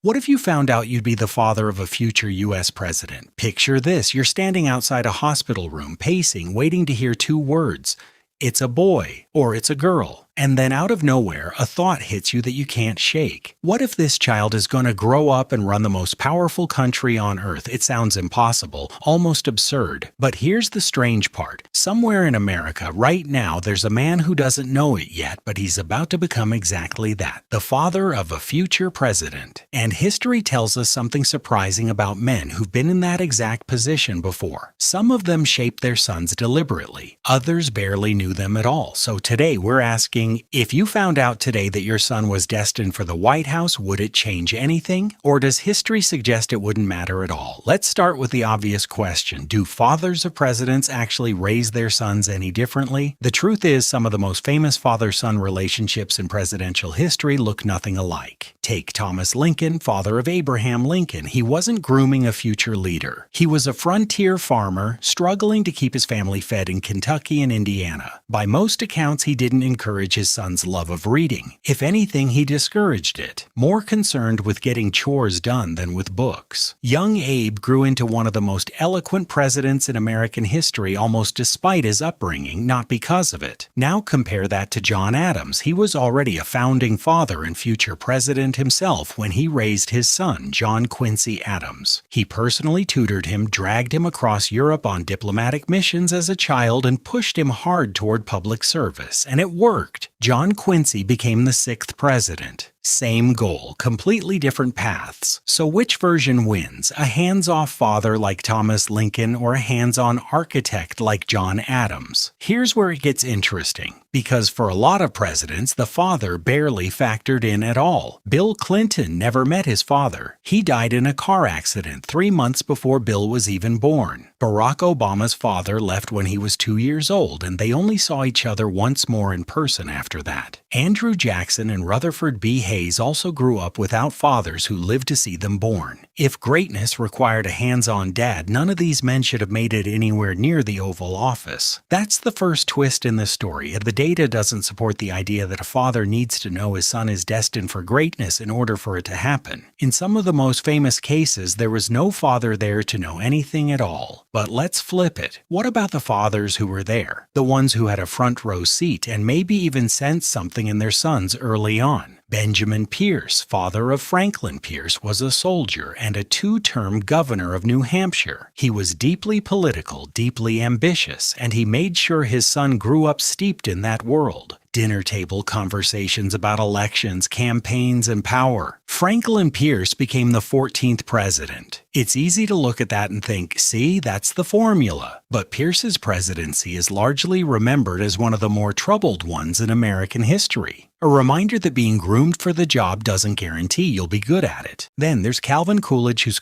What if you found out you'd be the father of a future U.S. president? Picture this, you're standing outside a hospital room, pacing, waiting to hear two words. It's a boy, or it's a girl. And then out of nowhere, a thought hits you that you can't shake. What if this child is going to grow up and run the most powerful country on earth? It sounds impossible, almost absurd. But here's the strange part. Somewhere in America, right now, there's a man who doesn't know it yet, but he's about to become exactly that, the father of a future president. And history tells us something surprising about men who've been in that exact position before. Some of them shaped their sons deliberately. Others barely knew them at all. So today we're asking, if you found out today that your son was destined for the White House, would it change anything? Or does history suggest it wouldn't matter at all? Let's start with the obvious question. Do fathers of presidents actually raise their sons any differently? The truth is, some of the most famous father-son relationships in presidential history look nothing alike. Take Thomas Lincoln, father of Abraham Lincoln. He wasn't grooming a future leader. He was a frontier farmer, struggling to keep his family fed in Kentucky and Indiana. By most accounts, he didn't encourage his son's love of reading. If anything, he discouraged it, more concerned with getting chores done than with books. Young Abe grew into one of the most eloquent presidents in American history almost despite his upbringing, not because of it. Now compare that to John Adams. He was already a founding father and future president himself when he raised his son, John Quincy Adams. He personally tutored him, dragged him across Europe on diplomatic missions as a child, and pushed him hard toward public service. And it worked. John Quincy became the 6th president. Same goal, completely different paths. So which version wins? A hands-off father like Thomas Lincoln or a hands-on architect like John Adams? Here's where it gets interesting. Because for a lot of presidents, the father barely factored in at all. Bill Clinton never met his father. He died in a car accident 3 months before Bill was even born. Barack Obama's father left when he was 2 years old, and they only saw each other once more in person after that. Andrew Jackson and Rutherford B. Hayes also grew up without fathers who lived to see them born. If greatness required a hands-on dad, none of these men should have made it anywhere near the Oval Office. That's the first twist in the story. The data doesn't support the idea that a father needs to know his son is destined for greatness in order for it to happen. In some of the most famous cases, there was no father there to know anything at all. But let's flip it. What about the fathers who were there? The ones who had a front row seat and maybe even sensed something in their sons early on. Benjamin Pierce, father of Franklin Pierce, was a soldier and a 2-term governor of New Hampshire. He was deeply political, deeply ambitious, and he made sure his son grew up steeped in that world. Dinner table conversations about elections, campaigns, and power. Franklin Pierce became the 14th president. It's easy to look at that and think, see, that's the formula. But Pierce's presidency is largely remembered as one of the more troubled ones in American history. A reminder that being groomed for the job doesn't guarantee you'll be good at it. Then there's Calvin Coolidge, whose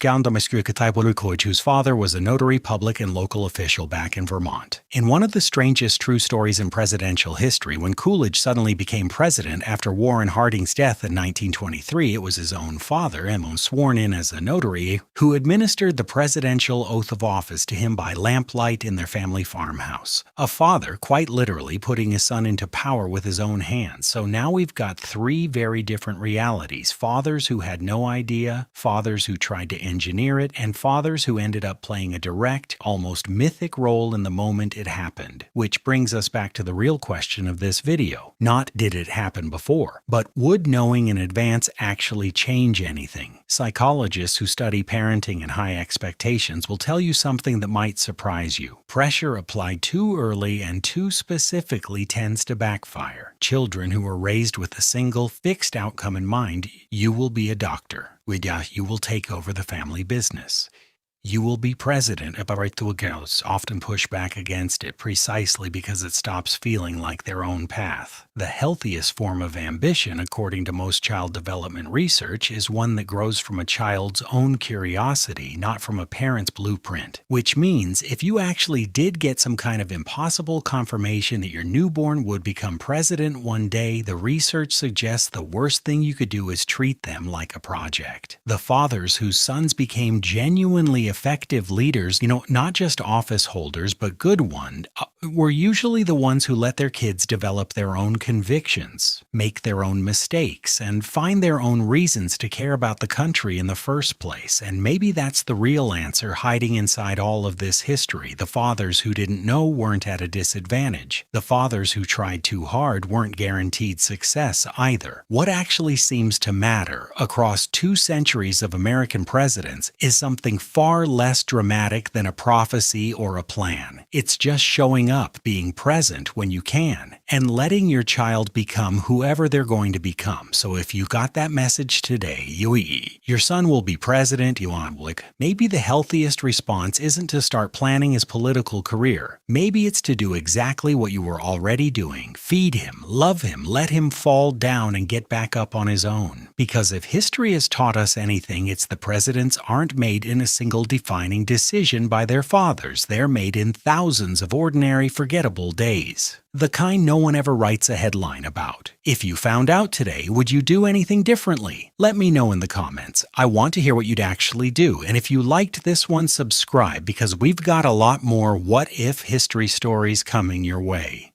father was a notary public and local official back in Vermont. In one of the strangest true stories in presidential history, when Coolidge suddenly became president after Warren Harding's death in 1923, it was his own father, sworn in as a notary, who administered the presidential oath of office to him by lamplight in their family farmhouse. A father, quite literally, putting his son into power with his own hands. So now we've got 3 very different realities. Fathers who had no idea, fathers who tried to engineer it, and fathers who ended up playing a direct, almost mythic role in the moment it happened. Which brings us back to the real question of this video. Not did it happen before, but would knowing in advance actually change anything? Psychologists who study parenting and high expectations will tell you something that might surprise you. Pressure applied too early and too specifically tends to backfire. Children who are raised with a single fixed outcome in mind, you will be a doctor. You will take over the family business. You will be president, often push back against it precisely because it stops feeling like their own path. The healthiest form of ambition, according to most child development research, is one that grows from a child's own curiosity, not from a parent's blueprint. Which means if you actually did get some kind of impossible confirmation that your newborn would become president one day, the research suggests the worst thing you could do is treat them like a project. The fathers whose sons became genuinely effective leaders, not just office holders, but good ones, were usually the ones who let their kids develop their own convictions, make their own mistakes, and find their own reasons to care about the country in the first place. And maybe that's the real answer hiding inside all of this history. The fathers who didn't know weren't at a disadvantage. The fathers who tried too hard weren't guaranteed success either. What actually seems to matter across 2 centuries of American presidents is something far less dramatic than a prophecy or a plan. It's just showing up, being present when you can, and letting your child become whoever they're going to become. So if you got that message today, your son will be president, maybe the healthiest response isn't to start planning his political career. Maybe it's to do exactly what you were already doing. Feed him, love him, let him fall down and get back up on his own. Because if history has taught us anything, it's the presidents aren't made in a single defining decision by their fathers. They're made in thousands of ordinary, forgettable days. The kind no one ever writes a headline about. If you found out today, would you do anything differently? Let me know in the comments. I want to hear what you'd actually do. And if you liked this one, subscribe because we've got a lot more what if history stories coming your way.